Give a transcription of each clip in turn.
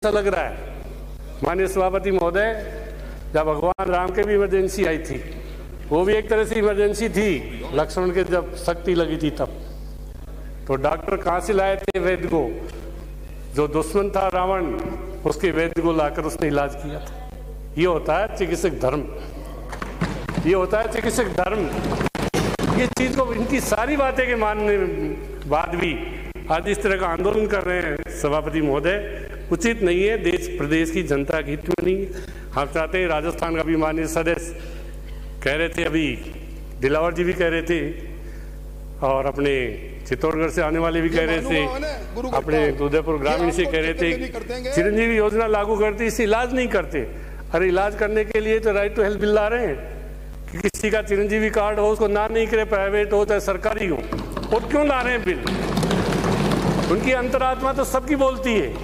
ऐसा लग रहा है। माननीय सभापति महोदय, जब भगवान राम के भी इमरजेंसी आई थी, वो भी एक तरह से इमरजेंसी थी, लक्ष्मण के जब शक्ति लगी थी तब, तो डॉक्टर कहाँ से लाए थे? वैद्य को। जो दुश्मन था रावण, उसके वैद्य को लाकर उसने इलाज किया था। ये होता है चिकित्सक धर्म, ये होता है चिकित्सक धर्म। ये चीज को, इनकी सारी बातें के मानने बाद भी आज इस तरह का आंदोलन कर रहे हैं सभापति महोदय, उचित नहीं है। देश प्रदेश की जनता के हित में नहीं है। हम चाहते हैं, राजस्थान का भी माननीय सदस्य कह रहे थे, अभी दिलावर जी भी कह रहे थे, और अपने चित्तौड़गढ़ से आने वाले भी कह रहे थे, अपने उदयपुर ग्रामीण से कह रहे थे, चिरंजीवी योजना लागू करते, इससे इलाज नहीं करते। अरे इलाज करने के लिए तो राइट टू हेल्थ बिल ला रहे हैं कि किसी का चिरंजीवी कार्ड हो, उसको ना नहीं करे, प्राइवेट हो चाहे सरकारी हो, और क्यों ला रहे हैं बिल? उनकी अंतरात्मा तो सबकी बोलती है।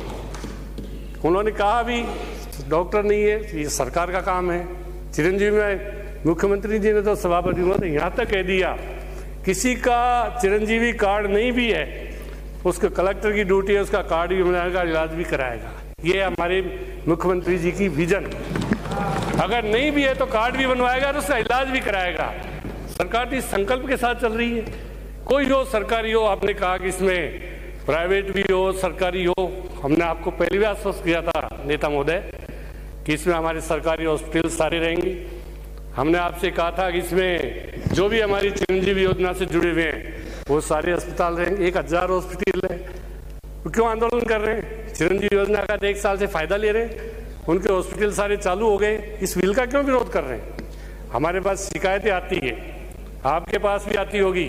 उन्होंने कहा भी डॉक्टर नहीं है, ये सरकार का काम है। चिरंजीवी में मुख्यमंत्री जी ने तो सभापति ने यहाँ तक कह दिया, किसी का चिरंजीवी कार्ड नहीं भी है, उसके कलेक्टर की ड्यूटी है, उसका कार्ड भी बनाएगा, इलाज भी कराएगा। ये हमारे मुख्यमंत्री जी की विजन। अगर नहीं भी है तो कार्ड भी बनवाएगा और उसका इलाज भी कराएगा। सरकार इस संकल्प के साथ चल रही है। कोई हो, सरकारी हो, आपने कहा कि इसमें प्राइवेट भी हो, सरकारी हो। हमने आपको पहले भी आश्वस्त किया था नेता महोदय कि इसमें हमारे सरकारी हॉस्पिटल सारे रहेंगे। हमने आपसे कहा था कि इसमें जो भी हमारी चिरंजीवी योजना से जुड़े हुए हैं वो सारे अस्पताल रहेंगे। 1000 हॉस्पिटल है, तो क्यों आंदोलन कर रहे हैं? चिरंजीवी योजना का 1 साल से फायदा ले रहे हैं, उनके हॉस्पिटल सारे चालू हो गए, इस बिल का क्यों विरोध कर रहे हैं? हमारे पास शिकायतें आती है, आपके पास भी आती होगी।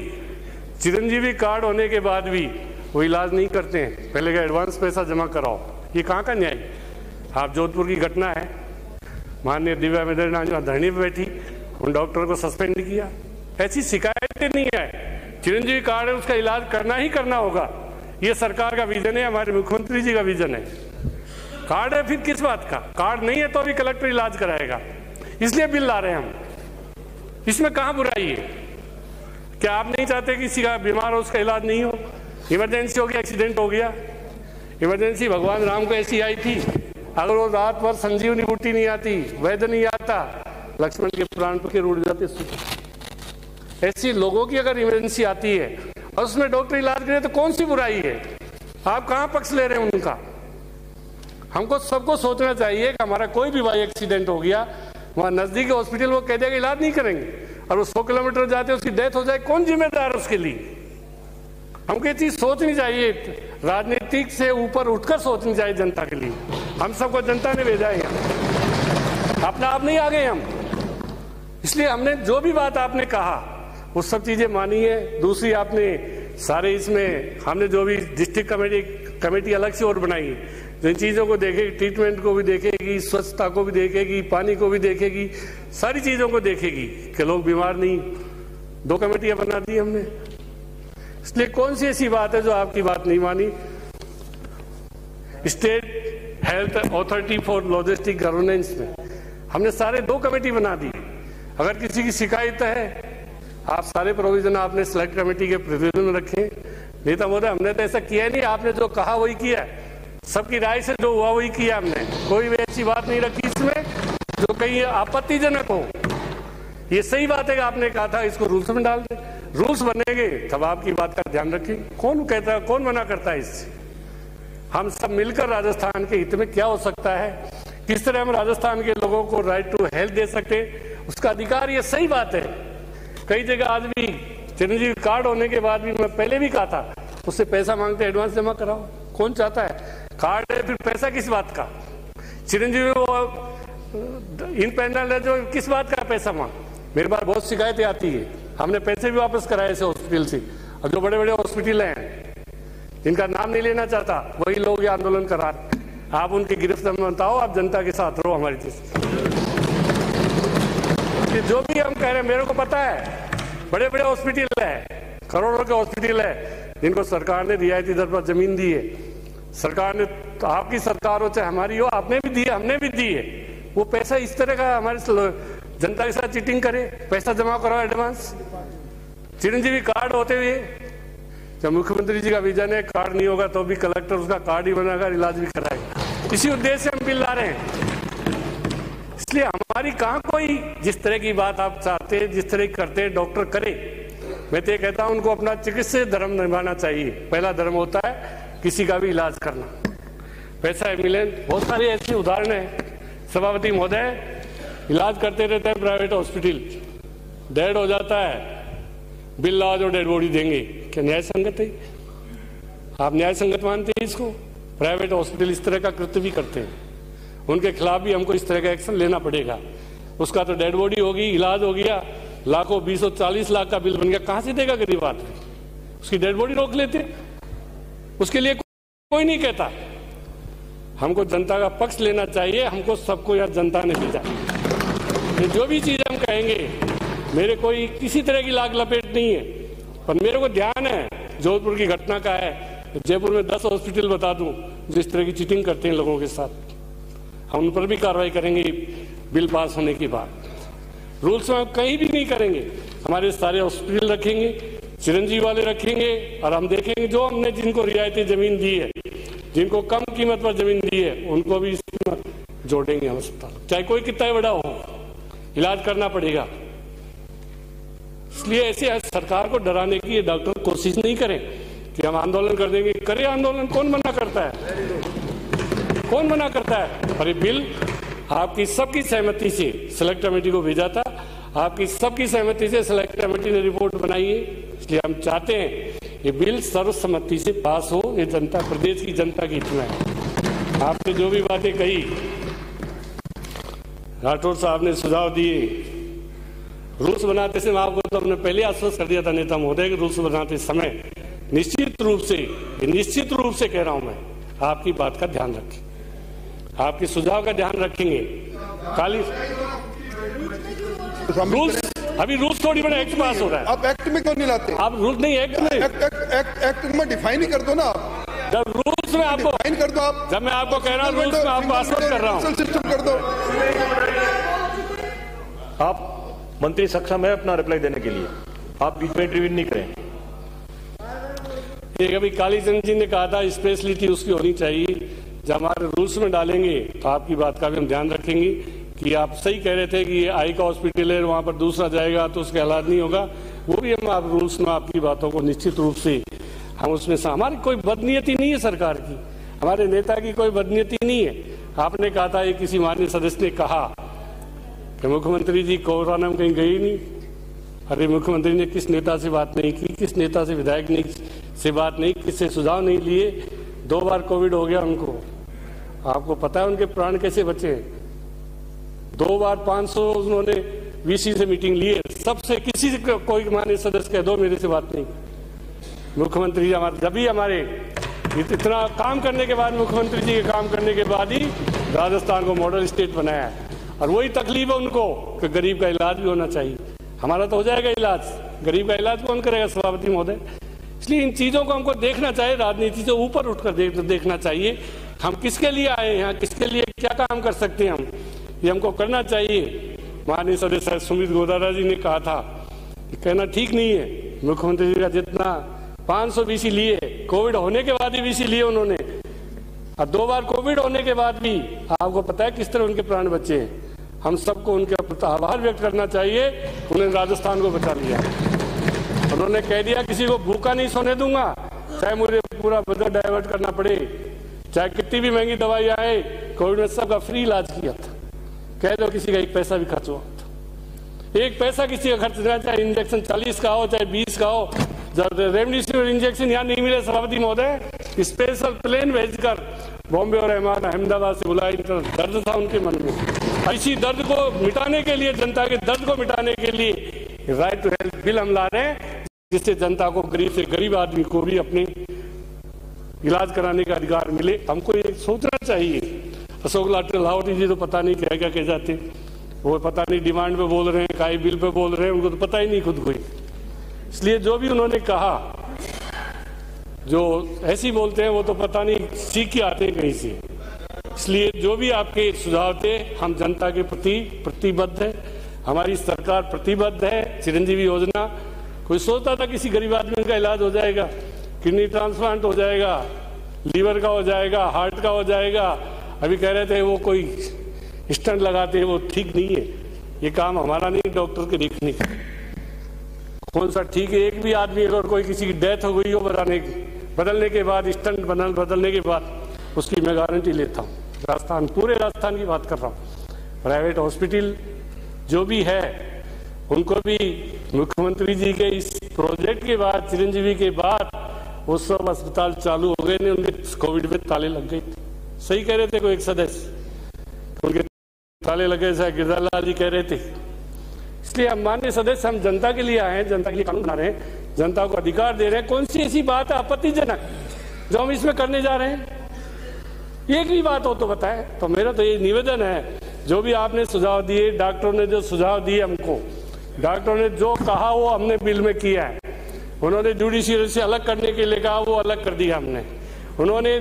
चिरंजीवी कार्ड होने के बाद भी वो इलाज नहीं करते हैं, पहले का एडवांस पैसा जमा कराओ। ये कहाँ का न्याय? आप जोधपुर की घटना है, माननीय दिव्या मेदरना जो धरने पर बैठी, उन डॉक्टर को सस्पेंड किया। ऐसी शिकायतें नहीं है। चिरंजीवी कार्ड है, उसका इलाज करना ही करना होगा। ये सरकार का विजन है, हमारे मुख्यमंत्री जी का विजन है। कार्ड है फिर किस बात का? कार्ड नहीं है तो भी कलेक्टर इलाज कराएगा, इसलिए बिल ला रहे हैं हम। इसमें कहाँ बुराई है? क्या आप नहीं चाहते किसी का बीमार हो उसका इलाज नहीं हो? इमरजेंसी हो गया, एक्सीडेंट हो गया, इमरजेंसी भगवान राम को ऐसी आई थी, अगर वो रात भर संजीवनी बूटी नहीं आती, वैद्य नहीं आता, लक्ष्मण के प्राण के उड़ जाते। ऐसी लोगों की अगर इमरजेंसी आती है और उसमें डॉक्टर इलाज करे तो कौन सी बुराई है? आप कहाँ पक्ष ले रहे हैं उनका? हमको सबको सोचना चाहिए कि हमारा कोई भी भाई एक्सीडेंट हो गया, वहां नजदीक हॉस्पिटल वो कह देगा इलाज नहीं करेंगे, और वो 100 किलोमीटर जाते उसकी डेथ हो जाए, कौन जिम्मेदार है उसके लिए? हमको ये चीज सोचनी चाहिए, राजनीतिक से ऊपर उठकर सोचनी चाहिए जनता के लिए। हम सबको जनता ने भेजा है, अपना आप नहीं आ गए हम, इसलिए हमने जो भी बात आपने कहा वो सब चीजें मानी है। दूसरी, आपने सारे इसमें हमने जो भी डिस्ट्रिक्ट कमेटी अलग से और बनाई, जो इन चीजों को देखेगी, ट्रीटमेंट को भी देखेगी, स्वच्छता को भी देखेगी, पानी को भी देखेगी, सारी चीजों को देखेगी कि लोग बीमार नहीं। 2 कमेटियां बना दी हमने। इसलिए कौन सी ऐसी बात है जो आपकी बात नहीं मानी? State health authority for logistic governance में हमने सारे 2 कमेटी बना दी। अगर किसी की शिकायत है, आप सारे प्रोविजन आपने सिलेक्ट कमेटी के प्रतिनिधित्व में रखे। नेता महोदय, हमने तो ऐसा किया नहीं, आपने जो कहा वही किया, सबकी राय से जो हुआ वही किया हमने। कोई भी ऐसी बात नहीं रखी इसमें जो कहीं आपत्तिजनक हो। ये सही बात है कि आपने कहा था इसको रूल्स में डाल दे, रूल्स बनेंगे तब आपकी बात का ध्यान रखें। कौन कहता है, कौन मना करता है इससे? हम सब मिलकर राजस्थान के हित में क्या हो सकता है, किस तरह हम राजस्थान के लोगों को राइट टू हेल्थ दे सकते, उसका अधिकार, ये सही बात है। कई जगह आज भी चिरंजीवी कार्ड होने के बाद भी, मैं पहले भी कहा था, उससे पैसा मांगते एडवांस जमा कराओ। कौन चाहता है? कार्ड है फिर पैसा किस बात का? चिरंजीवी इन पैनल है जो किस बात का पैसा मांग? मेरे पास बहुत शिकायतें आती है, हमने पैसे भी वापस कराए ऐसे हॉस्पिटल से। और जो बड़े बड़े हॉस्पिटल हैं जिनका नाम नहीं लेना चाहता, वही लोग ये आंदोलन करा। आप उनकी गिरफ्त में बताओ, आप जनता के साथ रहो हमारी चीज। जो भी हम कह रहे हैं, मेरे को पता है, बड़े बड़े हॉस्पिटल है, करोड़ों के हॉस्पिटल है जिनको सरकार ने रियायती दर पर जमीन दी है। सरकार ने, तो आपकी सरकार हो चाहे हमारी हो, आपने भी दी है, हमने भी दी है। वो पैसा इस तरह का हमारे जनता के साथ चीटिंग करे, पैसा जमा कराओ एडवांस। चिरंजीवी कार्ड होते हुए, जब मुख्यमंत्री जी का विजन है कार्ड नहीं होगा तो भी कलेक्टर उसका कार्ड ही बनाकर इलाज भी कराएगा। इसी उद्देश्य से हम बिल ला रहे हैं। इसलिए हमारी कहाँ कोई जिस तरह की बात आप चाहते हैं, जिस तरह की करते हैं, डॉक्टर करे। मैं तो ये कहता हूं उनको अपना चिकित्सीय धर्म निभाना चाहिए। पहला धर्म होता है किसी का भी इलाज करना, पैसा एम्बुलेंस। बहुत सारे ऐसे उदाहरण हैं सभापति महोदय, इलाज करते रहते हैं प्राइवेट हॉस्पिटल, डेड हो जाता है, बिल लाओ जो डेड बॉडी देंगे। क्या न्याय संगत है? आप न्याय संगत मानते हैं इसको? प्राइवेट हॉस्पिटल इस तरह का कृत्य भी करते हैं, उनके खिलाफ भी हमको इस तरह का एक्शन लेना पड़ेगा। उसका तो डेड बॉडी होगी, इलाज हो गया, लाखों 20-40 लाख का बिल बन गया, कहां से देगा गरीब आदमी? उसकी डेड बॉडी रोक लेते, उसके लिए कोई नहीं कहता। हमको जनता का पक्ष लेना चाहिए, हमको सबको यार जनता ने भेजा। जो भी चीज हम कहेंगे, मेरे कोई किसी तरह की लाग लपेट नहीं है, पर मेरे को ध्यान है जोधपुर की घटना का है। जयपुर में 10 हॉस्पिटल बता दूं जिस तरह की चीटिंग करते हैं लोगों के साथ, हम उन पर भी कार्रवाई करेंगे बिल पास होने के बाद। रूल्स में हम कहीं भी नहीं करेंगे, हमारे सारे हॉस्पिटल रखेंगे, चिरंजीवी वाले रखेंगे, और हम देखेंगे जो हमने जिनको रियायती जमीन दी है, जिनको कम कीमत पर जमीन दी है, उनको भी इसमें जोड़ेंगे हम अस्पताल, चाहे कोई कितना बड़ा हो, इलाज करना पड़ेगा। इसलिए ऐसे सरकार को डराने की डॉक्टर कोशिश नहीं करें कि हम आंदोलन कर देंगे। करे आंदोलन, कौन मना करता है? कौन मना करता है? और ये बिल आपकी सबकी सहमति से सेलेक्ट कमेटी को भेजा था, आपकी सबकी सहमति से सेलेक्ट कमेटी ने रिपोर्ट बनाई है। इसलिए हम चाहते हैं ये बिल सर्वसम्मति से पास हो, ये जनता, प्रदेश की जनता की इच्छा है। आपने जो भी बातें कही, राठौर साहब ने सुझाव दिए, रूल्स बनाते समय आपको तो हमने पहले आश्वस्त कर दिया था नेता महोदय कि रूल्स बनाते समय निश्चित रूप से कह रहा हूं मैं, आपकी बात का ध्यान रखें, आपके सुझाव का ध्यान रखेंगे। काली रूल्स, अभी रूल्स थोड़ी बड़ा एक्ट पास हो रहा है, आप एक्ट में क्यों नहीं लाते? आप रूल नहीं, एक्ट में, एक्ट में डिफाइन ही कर दो ना। जब रूल्स में आपको डिफाइन कर दो, आप जब मैं आपको कह रहा हूँ रूल्स में आपको आश्वस्त कर रहा हूँ, सिस्टम कर दो। आप मंत्री सक्षम है अपना रिप्लाई देने के लिए, आप बीच में इंटरव्यू नहीं करें। एक अभी कालीचंद जी ने कहा था स्पेशलिटी उसकी होनी चाहिए, जब हमारे रूल्स में डालेंगे तो आपकी बात का भी हम ध्यान रखेंगे कि आप सही कह रहे थे कि ये आई का हॉस्पिटल है, वहां पर दूसरा जाएगा तो उसका इलाज नहीं होगा, वो भी हम आप रूल्स में आपकी बातों को निश्चित रूप से हम उसमें से, हमारी कोई बदनीयती नहीं है सरकार की, हमारे नेता की कोई बदनीयती नहीं है। आपने कहा था, ये किसी माननीय सदस्य ने कहा कि मुख्यमंत्री जी कोरोना में कहीं गई नहीं। अरे मुख्यमंत्री ने किस नेता से बात नहीं की, किस नेता से, विधायक नहीं से बात नहीं, किससे सुझाव नहीं लिए? 2 बार कोविड हो गया उनको, आपको पता है उनके प्राण कैसे बचे? 2 बार 500 उन्होंने वीसी से मीटिंग ली है, सबसे किसी से कोई माननीय सदस्य कह दो मेरे से बात नहीं। मुख्यमंत्री जी हमारे, जब भी हमारे इतना काम करने के बाद, मुख्यमंत्री जी के काम करने के बाद ही राजस्थान को मॉडल स्टेट बनाया है। और वही तकलीफ है उनको कि गरीब का इलाज भी होना चाहिए। हमारा तो हो जाएगा इलाज, गरीब का इलाज कौन करेगा सभापति महोदय? इसलिए इन चीजों को हमको देखना चाहिए, राजनीति से ऊपर उठकर देखना चाहिए। हम किसके लिए आए हैं, किसके लिए क्या काम कर सकते हैं हम, ये हमको करना चाहिए। माननीय सदस्य सुमित गोदारा जी ने कहा था, कहना ठीक नहीं है, मुख्यमंत्री जी का जितना 500 बीसी लिए, कोविड होने के बाद ही बीसी लिए उन्होंने, और 2 बार कोविड होने के बाद भी आपको पता है किस तरह उनके प्राण बचे हैं। हम सबको उनके प्रति आभार व्यक्त करना चाहिए, उन्होंने राजस्थान को बचा लिया। उन्होंने कह दिया किसी को भूखा नहीं सोने दूंगा, चाहे मुझे पूरा बजट डाइवर्ट करना पड़े, चाहे कितनी भी महंगी दवाई आए। कोविड में सबका फ्री इलाज किया था, कह दो किसी का 1 पैसा भी खर्च हुआ था, 1 पैसा किसी का खर्च ना, चाहे इंजेक्शन 40 का हो चाहे 20 का हो। जब रेमडेसिविर इंजेक्शन यहाँ नहीं मिले सभापति महोदय, स्पेशल प्लेन भेजकर बॉम्बे और अहमदाबाद से बुलाया, दर्द था उनके मन में। इसी दर्द को मिटाने के लिए, जनता के दर्द को मिटाने के लिए राइट टू हेल्थ बिल हम ला रहे हैं, जिससे जनता को, गरीब से गरीब आदमी को भी अपने इलाज कराने का अधिकार मिले। हमको ये सोचना चाहिए। अशोक लाहौटी जी तो पता नहीं क्या क्या कह जाते, वो पता नहीं डिमांड पे बोल रहे हैं, काई बिल पे बोल रहे हैं, उनको तो पता ही नहीं खुद को। इसलिए जो भी उन्होंने कहा, जो ऐसी बोलते हैं वो तो पता नहीं सीख के आते हैं कहीं से। इसलिए जो भी आपके सुझाव थे, हम जनता के प्रति प्रतिबद्ध है, हमारी सरकार प्रतिबद्ध है। चिरंजीवी योजना, कोई सोचता था किसी गरीब आदमी का इलाज हो जाएगा, किडनी ट्रांसप्लांट हो जाएगा, लीवर का हो जाएगा, हार्ट का हो जाएगा, अभी कह रहे थे वो कोई स्टंट लगाते हैं, वो ठीक नहीं है। ये काम हमारा नहीं, डॉक्टर के देखने का। कौन सा ठीक है? एक भी आदमी अगर कोई किसी की डेथ हो गई हो बदलने के बाद, स्टंट बदलने के बाद, उसकी मैं गारंटी लेता हूँ। राजस्थान, पूरे राजस्थान की बात कर रहा हूँ। प्राइवेट हॉस्पिटल जो भी है उनको भी मुख्यमंत्री जी के इस प्रोजेक्ट के बाद, चिरंजीवी के बाद वो सब अस्पताल चालू हो गए, उनके कोविड में ताले लग गए। सही कह रहे थे कोई एक सदस्य, उनके ताले लगे, शायद गिरधारी जी कह रहे थे। इसलिए हम माननीय सदस्य, हम जनता के लिए आए हैं, जनता के लिए कानून बना रहे हैं, जनता को अधिकार दे रहे हैं। कौन सी ऐसी बात है आपत्तिजनक जो हम इसमें करने जा रहे हैं? एक भी बात हो तो बताएं। तो मेरा तो ये निवेदन है, जो भी आपने सुझाव दिए, डॉक्टरों ने जो सुझाव दिए हमको, डॉक्टरों ने जो कहा वो हमने बिल में किया है। उन्होंने जुडिशियरी से अलग करने के लिए कहा, वो अलग कर दिया हमने। उन्होंने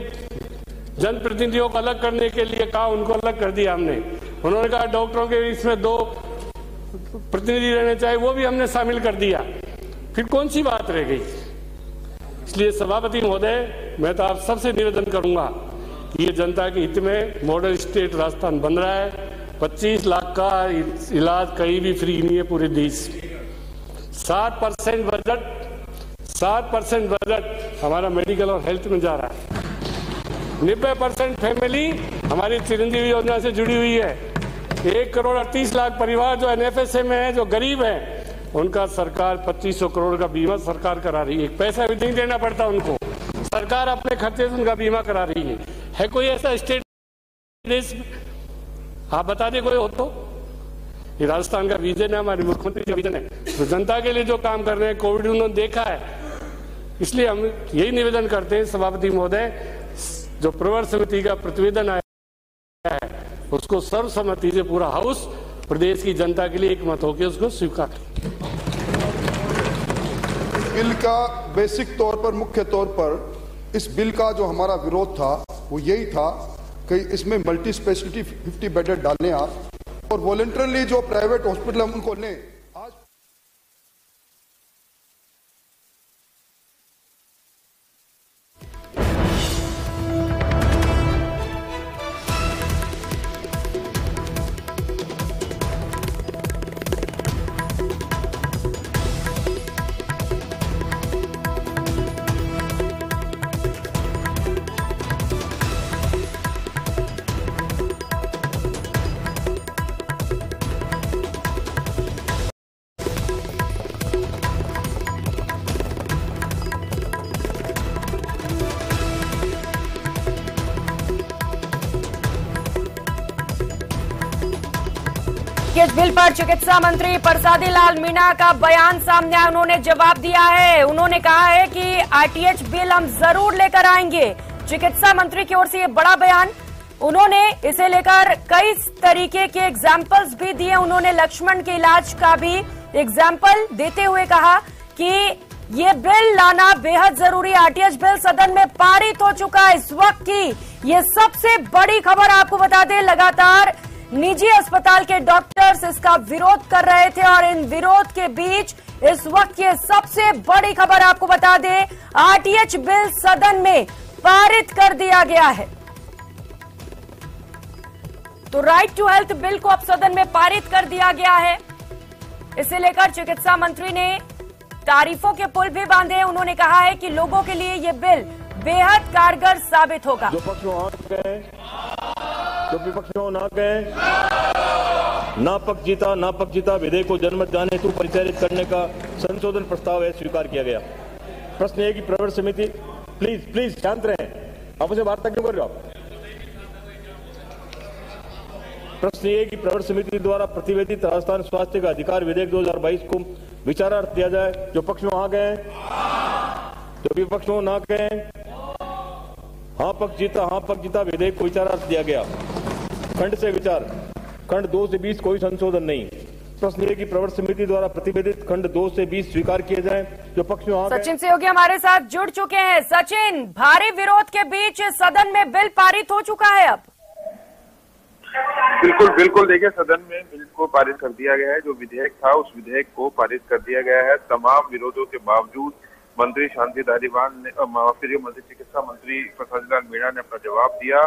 जनप्रतिनिधियों को अलग करने के लिए कहा, उनको अलग कर दिया हमने। उन्होंने कहा डॉक्टरों के इसमें 2 प्रतिनिधि रहने चाहिए, वो भी हमने शामिल कर दिया। फिर कौन सी बात रह गई? इसलिए सभापति महोदय, मैं तो आप सबसे निवेदन करूंगा कि ये जनता के हित में मॉडल स्टेट राजस्थान बन रहा है। 25 लाख का इलाज कहीं भी फ्री नहीं है पूरे देश। 7% बजट हमारा मेडिकल और हेल्थ में जा रहा है। 90% फैमिली हमारी चिरंजीवी योजना से जुड़ी हुई है। 1 करोड़ 38 लाख परिवार जो NFSA में है, जो गरीब है, उनका सरकार 2500 करोड़ का बीमा सरकार करा रही है। पैसा भी नहीं देना पड़ता उनको, सरकार अपने खर्चे से उनका बीमा करा रही है। कोई ऐसा स्टेट देश में? आप बता दें कोई हो तो। ये राजस्थान का विजन है, हमारे मुख्यमंत्री का विजन है। तो जनता के लिए जो काम कर रहे हैं, कोविड उन्होंने देखा है, इसलिए हम यही निवेदन करते हैं सभापति महोदय, जो प्रवर समिति का प्रतिवेदन आया है उसको सर्वसम्मति से पूरा हाउस प्रदेश की जनता के लिए एकमत होकर उसको स्वीकार करें। बिल का बेसिक तौर पर, मुख्य तौर पर इस बिल का जो हमारा विरोध था वो यही था कि इसमें मल्टी स्पेशलिटी 50 बेडेड डालें आप, और वॉलंटरली जो प्राइवेट हॉस्पिटल हम उनको लें। आज इस बिल पर चिकित्सा मंत्री प्रसादी लाल मीणा का बयान सामने आया। उन्होंने जवाब दिया है। उन्होंने कहा है कि आरटीएच बिल हम जरूर लेकर आएंगे। चिकित्सा मंत्री की ओर से ये बड़ा बयान। उन्होंने इसे लेकर कई तरीके के एग्जाम्पल्स भी दिए। उन्होंने लक्ष्मण के इलाज का भी एग्जाम्पल देते हुए कहा कि ये बिल लाना बेहद जरूरी। आरटीएच बिल सदन में पारित हो चुका है। इस वक्त की ये सबसे बड़ी खबर आपको बता दें, लगातार निजी अस्पताल के डॉक्टर्स इसका विरोध कर रहे थे और इन विरोध के बीच इस वक्त ये सबसे बड़ी खबर आपको बता दें, आरटीएच बिल सदन में पारित कर दिया गया है। तो राइट टू हेल्थ बिल को अब सदन में पारित कर दिया गया है। इसे लेकर चिकित्सा मंत्री ने तारीफों के पुल भी बांधे। उन्होंने कहा है कि लोगों के लिए ये बिल बेहद कारगर साबित होगा। जो पक्ष में गए, जो विपक्ष में ना गए, ना पक्ष जीता विधेयक को जनमत जाने हेतु परिचालित करने का संशोधन प्रस्ताव है स्वीकार किया गया। प्रश्न है कि प्रवर समिति, प्लीज शांत रहें, आप मुझे वार्ता क्यों कर रहे हो आप? प्रश्न ये कि प्रवर समिति द्वारा प्रतिवेदित राजस्थान स्वास्थ्य का अधिकार विधेयक 2022 को विचारार्थ दिया जाए। जो पक्ष में आ गए, जो विपक्ष में ना गए, हाँ पक्ष जीता विधेयक को विचारार्थ दिया गया। खंड से विचार, खंड 2 से 20 कोई संशोधन नहीं। प्रश्न ये कि प्रवर समिति द्वारा प्रतिवेदित खंड 2 से 20 स्वीकार किए जाएं। जो पक्ष में आ गए। सचिन सहयोगी हमारे साथ जुड़ चुके हैं। सचिन, भारी विरोध के बीच सदन में बिल पारित हो चुका है अब। बिल्कुल देखिए, सदन में बिल को पारित कर दिया गया है। जो विधेयक था उस विधेयक को पारित कर दिया गया है। तमाम विरोधों के बावजूद मंत्री शांति धारीवाल ने, फिर मंत्री चिकित्सा मंत्री प्रसादी लाल मीणा ने अपना जवाब दिया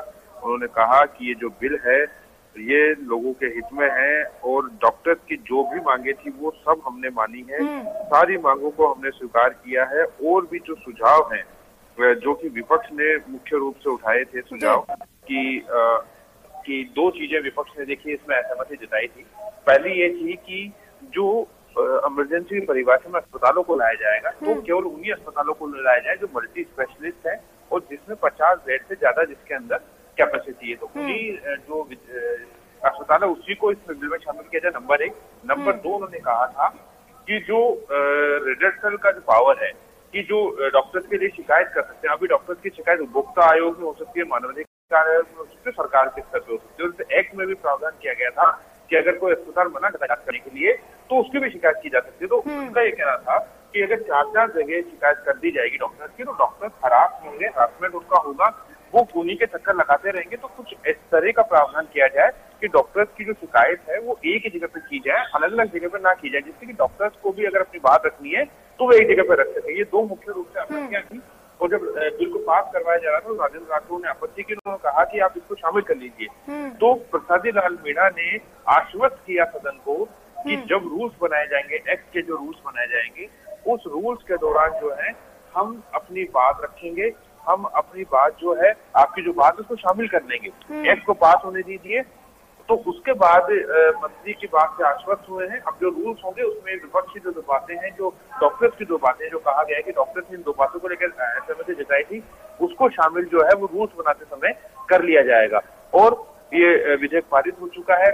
उन्होंने कहा कि ये जो बिल है ये लोगों के हित में है और डॉक्टर्स की जो भी मांगे थी वो सब हमने मानी है, सारी मांगों को हमने स्वीकार किया है। और भी जो सुझाव हैं जो कि विपक्ष ने मुख्य रूप से उठाए थे सुझाव कि दो चीजें विपक्ष ने देखी इसमें असहमति जताई थी। पहली ये थी कि जो इमरजेंसी परिभाषा में अस्पतालों को लाया जाएगा तो केवल उन्हीं अस्पतालों को लाया जाए जो मल्टी स्पेशलिस्ट है और जिसमें 50 बेड से ज्यादा जिसके अंदर कैपेसिटी है, तो उन्हीं जो अस्पताल है उसी को इस बिल में शामिल किया जाए, नंबर 1। नंबर 2, उन्होंने कहा था कि जो रिडर्सल का जो पावर है कि जो डॉक्टर्स के लिए शिकायत कर सकते हैं, अभी डॉक्टर्स की शिकायत उपभोक्ता आयोग में हो सकती है, मानवाधिकार आयोग में हो सकती है, सरकार के स्तर पे हो सकती है। और एक्ट में भी प्रावधान किया गया था कि अगर कोई अस्पताल मना करने के लिए तो उसकी भी शिकायत की जा सकती है। तो उनका ये कहना था कि अगर 4 जगह शिकायत कर दी जाएगी डॉक्टर्स की तो डॉक्टर हरास होंगे, हरासमेंट उनका होगा, वो खूनी के चक्कर लगाते रहेंगे। तो कुछ इस तरह का प्रावधान किया जाए कि डॉक्टर्स की जो शिकायत है वो एक ही जगह पे की जाए, अलग अलग जगह पे ना की जाए, जिससे कि डॉक्टर्स को भी अगर अपनी बात रखनी है तो वो एक जगह पे रख सके। ये दो मुख्य रूप से आपत्तियां थी। और जब बिल को पास करवाया जा रहा था तो राजेंद्र राठौर ने आपत्ति की, उन्होंने कहा कि आप इसको शामिल कर लीजिए। तो प्रसादी लाल मीणा ने आश्वस्त किया सदन को कि जब रूल्स बनाए जाएंगे, एक्ट के जो रूल्स बनाए जाएंगे, उस रूल्स के दौरान जो है हम अपनी बात रखेंगे, हम अपनी बात जो है आपकी जो बात है उसको शामिल कर लेंगे। एक्ट को पास होने दीजिए। तो उसके बाद मंत्री की बात से आश्वस्त हुए हैं। अब जो रूल्स होंगे उसमें विपक्ष की जो बातें हैं, जो डॉक्टर्स की जो बातें, जो कहा गया है कि डॉक्टर्स ने इन 2 बातों को लेकर सहमति जताई थी, उसको शामिल जो है वो रूल्स बनाते समय कर लिया जाएगा। और ये विधेयक पारित हो चुका है।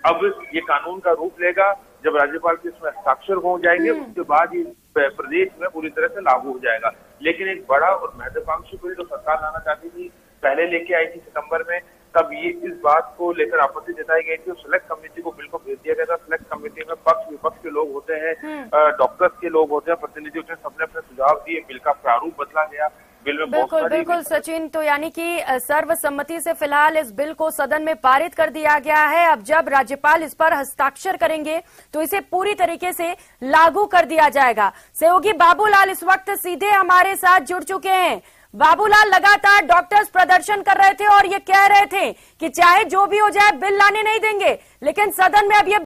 अब ये कानून का रूप लेगा जब राज्यपाल के इसमें हस्ताक्षर हो जाएंगे, उसके बाद ये प्रदेश में पूरी तरह से लागू हो जाएगा। लेकिन एक बड़ा और महत्वाकांक्षी बिल जो सरकार लाना चाहती थी, पहले लेके आई थी सितंबर में, तब ये इस बात को लेकर आपत्ति जताई गई थी। सिलेक्ट कमेटी को बिल को भेज दिया गया था। सिलेक्ट कमेटी में पक्ष विपक्ष के लोग होते हैं, डॉक्टर्स के लोग होते हैं, प्रतिनिधि होते हैं, सबने अपने सुझाव दिए। बिल का प्रारूप बदला गया। बिल में बिल्कुल सचिन, तो यानी कि सर्वसम्मति से फिलहाल इस बिल को सदन में पारित कर दिया गया है। अब जब राज्यपाल इस पर हस्ताक्षर करेंगे तो इसे पूरी तरीके से लागू कर दिया जाएगा। सहयोगी बाबूलाल इस वक्त सीधे हमारे साथ जुड़ चुके हैं। बाबूलाल, लगातार डॉक्टर्स प्रदर्शन कर रहे थे और ये कह रहे थे कि चाहे जो भी हो जाए बिल लाने नहीं देंगे, लेकिन सदन में अब ये